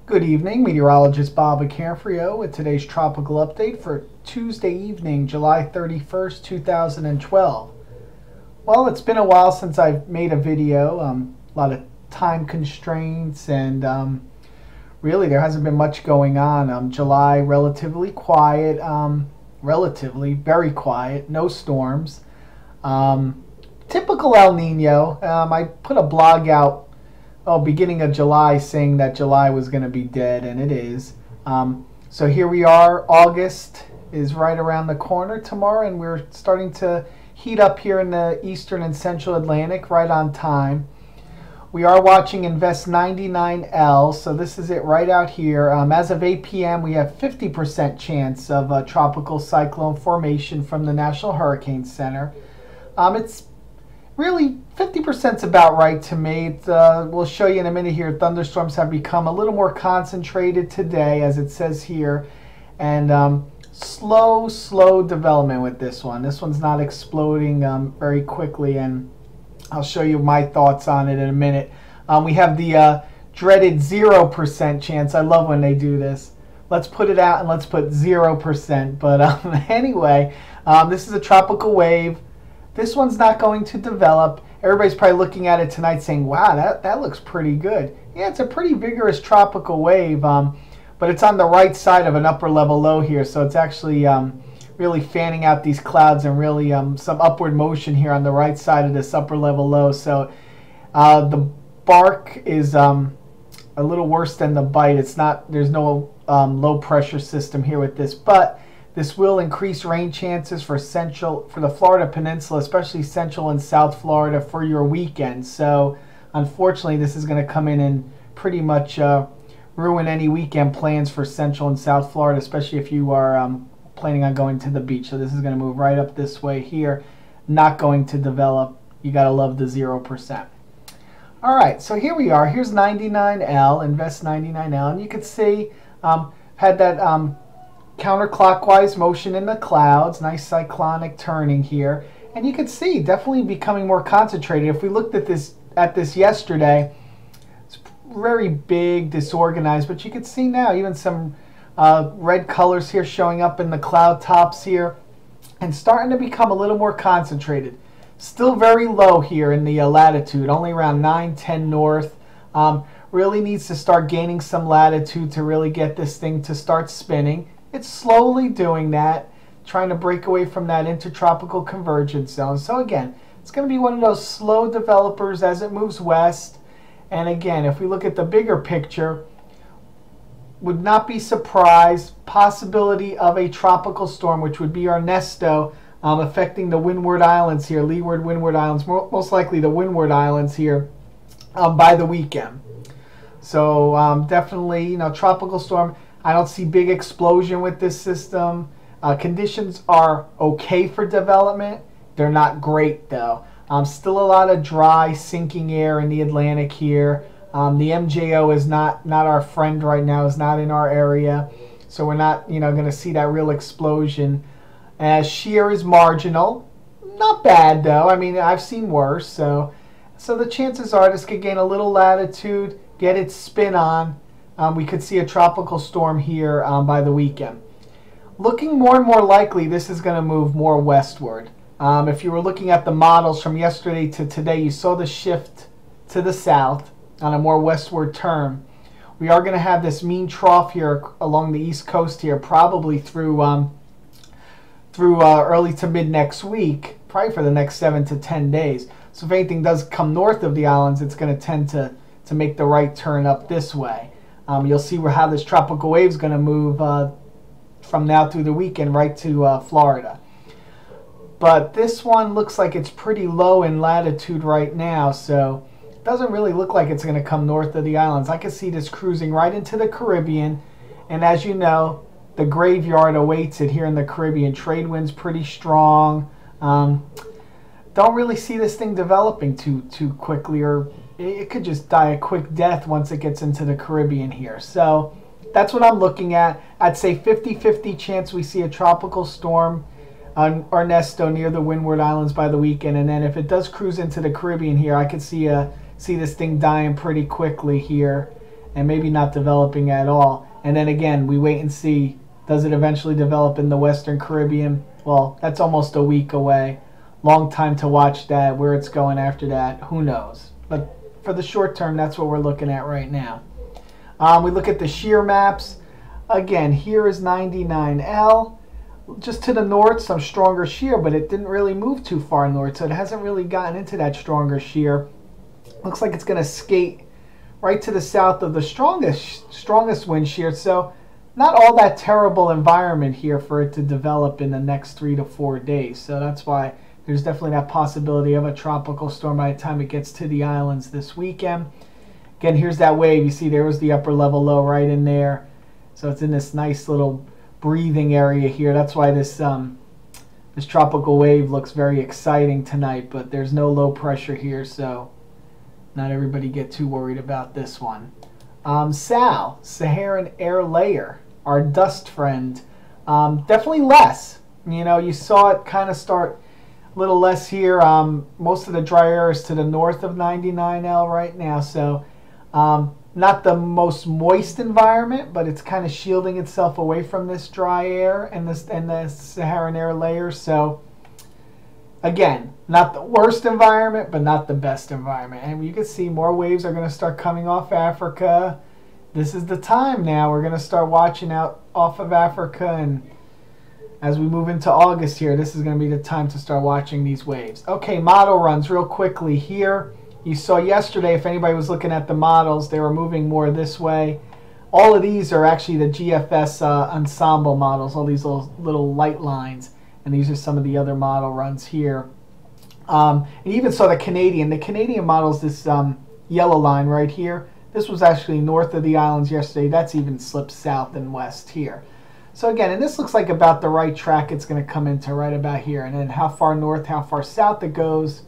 Good evening, meteorologist Bob Acanfrio with today's tropical update for Tuesday evening, July 31st, 2012. Well, it's been a while since I've made a video, a lot of time constraints, and really there hasn't been much going on. July, relatively quiet, relatively very quiet, no storms. Typical El Nino. I put a blog out beginning of July saying that July was going to be dead, and it is. So here we are. August is right around the corner tomorrow, and we're starting to heat up here in the eastern and central Atlantic right on time. We are watching Invest 99L, so this is it right out here. As of 8 p.m., we have 50% chance of a tropical cyclone formation from the National Hurricane Center. It's really 50% is about right to me. We'll show you in a minute here. Thunderstorms have become a little more concentrated today, as it says here, and slow development with this one. This one's not exploding very quickly, and I'll show you my thoughts on it in a minute. We have the dreaded 0% chance. I love when they do this. Let's put it out and let's put 0%. But anyway, this is a tropical wave. This one's not going to develop. Everybody's probably looking at it tonight saying, wow, that looks pretty good. Yeah, it's a pretty vigorous tropical wave, but it's on the right side of an upper level low here, so it's actually really fanning out these clouds and really some upward motion here on the right side of this upper level low. So the bark is a little worse than the bite. It's not, there's no low pressure system here with this, but this will increase rain chances for the Florida Peninsula, especially Central and South Florida for your weekend. So unfortunately, this is going to come in and pretty much ruin any weekend plans for Central and South Florida, especially if you are planning on going to the beach. So this is going to move right up this way here, not going to develop. You got to love the 0%. All right, so here we are. Here's 99L, Invest 99L, and you can see had that counterclockwise motion in the clouds, nice cyclonic turning here, and you can see definitely becoming more concentrated. If we looked at this yesterday, it's very big, disorganized, but you can see now even some red colors here showing up in the cloud tops here and starting to become a little more concentrated. Still very low here in the latitude, only around 9-10 north. Really needs to start gaining some latitude to really get this thing to start spinning. It's slowly doing that, trying to break away from that intertropical convergence zone. So again, it's going to be one of those slow developers as it moves west. And again, if we look at the bigger picture, would not be surprised, possibility of a tropical storm, which would be Ernesto, affecting the Windward Islands here, Leeward, Windward Islands, most likely the Windward Islands here by the weekend. So definitely, you know, tropical storm. I don't see big explosion with this system. Conditions are okay for development. They're not great though. Still a lot of dry sinking air in the Atlantic here. The MJO is not our friend right now, is not in our area. So we're not, you know, going to see that real explosion. Shear is marginal. Not bad though. I mean, I've seen worse. So the chances are this could gain a little latitude, get its spin on. We could see a tropical storm here by the weekend. Looking more and more likely, this is going to move more westward. If you were looking at the models from yesterday to today, you saw the shift to the south on a more westward turn. We are going to have this mean trough here along the east coast here, probably through early to mid next week, probably for the next 7 to 10 days. So if anything does come north of the islands, it's going to tend to make the right turn up this way. You'll see how this tropical wave is going to move from now through the weekend right to Florida. But this one looks like it's pretty low in latitude right now, so it doesn't really look like it's going to come north of the islands. I can see this cruising right into the Caribbean, and as you know, the graveyard awaits it here in the Caribbean. Trade winds pretty strong. Don't really see this thing developing too quickly, or it could just die a quick death once it gets into the Caribbean here. So that's what I'm looking at. I'd say 50-50 chance we see a tropical storm on Ernesto near the Windward Islands by the weekend. And then if it does cruise into the Caribbean here, I could see this thing dying pretty quickly here and maybe not developing at all. And then again, we wait and see, does it eventually develop in the Western Caribbean? Well, that's almost a week away. Long time to watch that. Where it's going after that, who knows? But for the short term, that's what we're looking at right now. We look at the shear maps. Again, here is 99L. Just to the north, some stronger shear, but it didn't really move too far north, so it hasn't really gotten into that stronger shear. Looks like it's going to skate right to the south of the strongest wind shear, so not all that terrible environment here for it to develop in the next 3 to 4 days. So that's why there's definitely that possibility of a tropical storm by the time it gets to the islands this weekend. Again, here's that wave. You see there was the upper level low right in there. So it's in this nice little breathing area here. That's why this this tropical wave looks very exciting tonight, but there's no low pressure here, so not everybody get too worried about this one. Sal, Saharan air layer, our dust friend, definitely less. You know, you saw it kind of start a little less here. Most of the dry air is to the north of 99L right now, so not the most moist environment, but it's kind of shielding itself away from this dry air and the Saharan air layer. So again, not the worst environment, but not the best environment. And you can see more waves are going to start coming off Africa. This is the time now. We're going to start watching out off of Africa, and as we move into August here, this is going to be the time to start watching these waves. Okay, model runs real quickly here. You saw yesterday, if anybody was looking at the models, they were moving more this way. All of these are actually the GFS ensemble models, all these little light lines. And these are some of the other model runs here. And you even saw the Canadian. The Canadian models, this yellow line right here, this was actually north of the islands yesterday. That's even slipped south and west here. So again, and this looks like about the right track it's going to come into right about here. And then how far north, how far south it goes,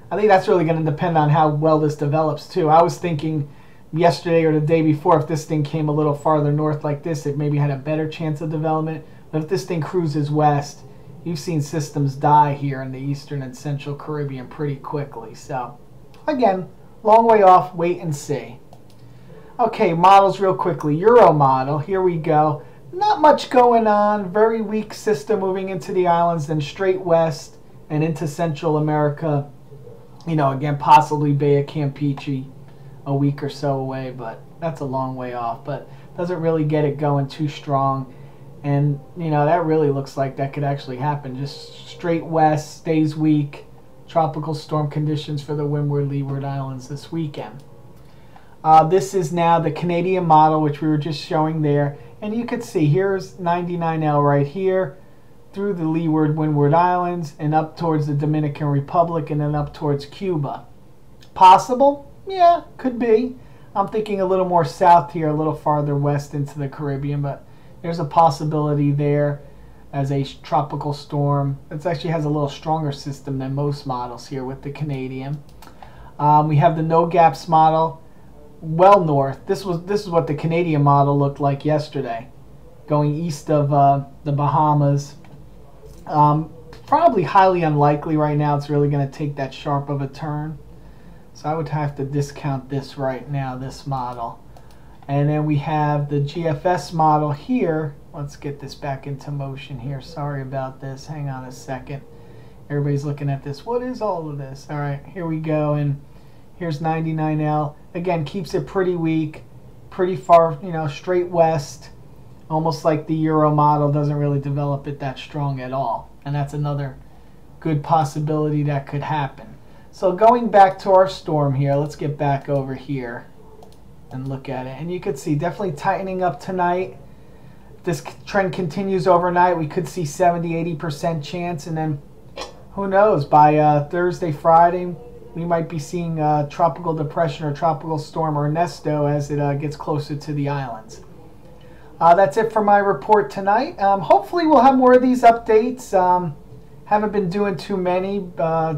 I think that's really going to depend on how well this develops too. I was thinking yesterday or the day before, if this thing came a little farther north like this, it maybe had a better chance of development. But if this thing cruises west, you've seen systems die here in the Eastern and Central Caribbean pretty quickly. So again, long way off, wait and see. Okay, models real quickly. Euro model, here we go. Not much going on, very weak system moving into the islands, then straight west and into Central America. You know, again, possibly Bay of Campeche a week or so away, but that's a long way off. But doesn't really get it going too strong. And, you know, that really looks like that could actually happen. Just straight west, stays weak. Tropical storm conditions for the Windward, Leeward Islands this weekend. This is now the Canadian model, which we were just showing there. And you can see here's 99L right here, through the Leeward, Windward Islands, and up towards the Dominican Republic, and then up towards Cuba. Possible? Yeah, could be. I'm thinking a little more south here, a little farther west into the Caribbean, but there's a possibility there as a tropical storm. It actually has a little stronger system than most models here with the Canadian. We have the no gaps model, well north. This is what the Canadian model looked like yesterday, going east of the Bahamas. Probably highly unlikely right now it's really going to take that sharp of a turn. So I would have to discount this right now, this model. And then we have the GFS model here. Let's get this back into motion here. Sorry about this. Hang on a second. Everybody's looking at this. What is all of this? All right, here we go. And here's 99L. Again, keeps it pretty weak, pretty far, you know, straight west. Almost like the Euro model, doesn't really develop it that strong at all. And that's another good possibility that could happen. So going back to our storm here, let's get back over here and look at it. And you could see definitely tightening up tonight. If this trend continues overnight, we could see 70–80% chance. And then who knows, by Thursday, Friday, we might be seeing tropical depression or tropical storm Ernesto as it gets closer to the islands. That's it for my report tonight. Hopefully we'll have more of these updates. Haven't been doing too many,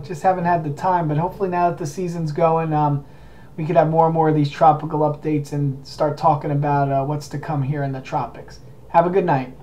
just haven't had the time. But hopefully now that the season's going, we could have more and more of these tropical updates and start talking about what's to come here in the tropics. Have a good night.